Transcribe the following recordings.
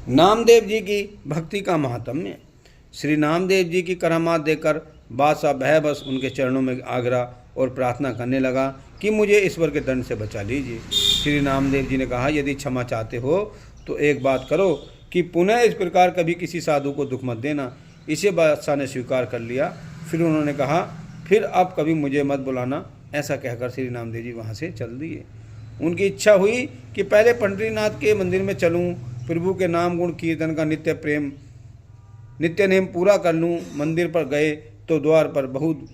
नामदेव जी की भक्ति का महात्म्य। श्री नामदेव जी की करामात देखकर बादशाह बहबस उनके चरणों में आग्रह और प्रार्थना करने लगा कि मुझे ईश्वर के दंड से बचा लीजिए। श्री नामदेव जी ने कहा, यदि क्षमा चाहते हो तो एक बात करो कि पुनः इस प्रकार कभी किसी साधु को दुख मत देना। इसे बादशाह ने स्वीकार कर लिया। फिर उन्होंने कहा, फिर अब कभी मुझे मत बुलाना। ऐसा कहकर श्री नामदेव जी वहाँ से चल दिए। उनकी इच्छा हुई कि पहले पंढरीनाथ के मंदिर में चलूँ, प्रभु के नाम गुण कीर्तन का नित्य नेम पूरा कर लूँ। मंदिर पर गए तो द्वार पर बहुत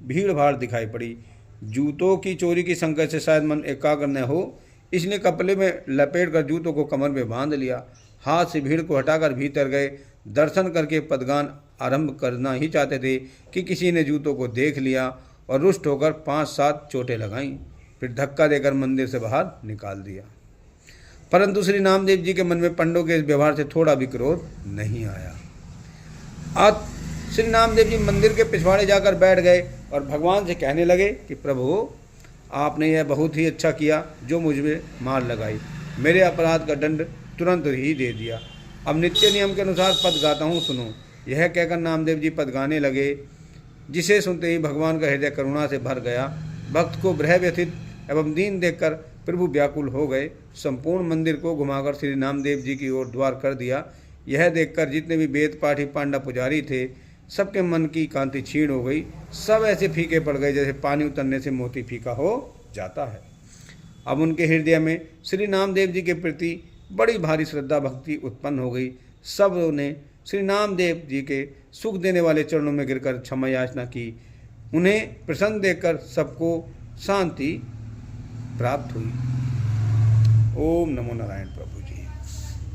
भीड़ भाड़ दिखाई पड़ी। जूतों की चोरी की संकट से शायद मन एकाग्र न हो, इसलिए कपड़े में लपेटकर जूतों को कमर में बांध लिया। हाथ से भीड़ को हटाकर भीतर गए। दर्शन करके पदगान आरंभ करना ही चाहते थे कि किसी ने जूतों को देख लिया और रुष्ट होकर 5-7 चोटें लगाईं। फिर धक्का देकर मंदिर से बाहर निकाल दिया। परंतु श्री नामदेव जी के मन में पंडों के इस व्यवहार से थोड़ा भी क्रोध नहीं आया। आज श्री नामदेव जी मंदिर के पिछवाड़े जाकर बैठ गए और भगवान से कहने लगे कि प्रभु, आपने यह बहुत ही अच्छा किया जो मुझ में मार लगाई। मेरे अपराध का दंड तुरंत ही दे दिया। अब नित्य नियम के अनुसार पद गाता हूँ, सुनो। यह कहकर नामदेव जी पद गाने लगे, जिसे सुनते ही भगवान का हृदय करुणा से भर गया। भक्त को भय व्यथित एवं दीन देखकर प्रभु व्याकुल हो गए। संपूर्ण मंदिर को घुमाकर श्री नामदेव जी की ओर द्वार कर दिया। यह देखकर जितने भी वेद पाठी पांडा पुजारी थे, सबके मन की कांति क्षीण हो गई। सब ऐसे फीके पड़ गए जैसे पानी उतरने से मोती फीका हो जाता है। अब उनके हृदय में श्री नामदेव जी के प्रति बड़ी भारी श्रद्धा भक्ति उत्पन्न हो गई। सब ने श्री नामदेव जी के सुख देने वाले चरणों में गिरकर क्षमा याचना की। उन्हें प्रसन्न देखकर सबको शांति प्राप्त हुई। ओम नमो नारायण प्रभु जी।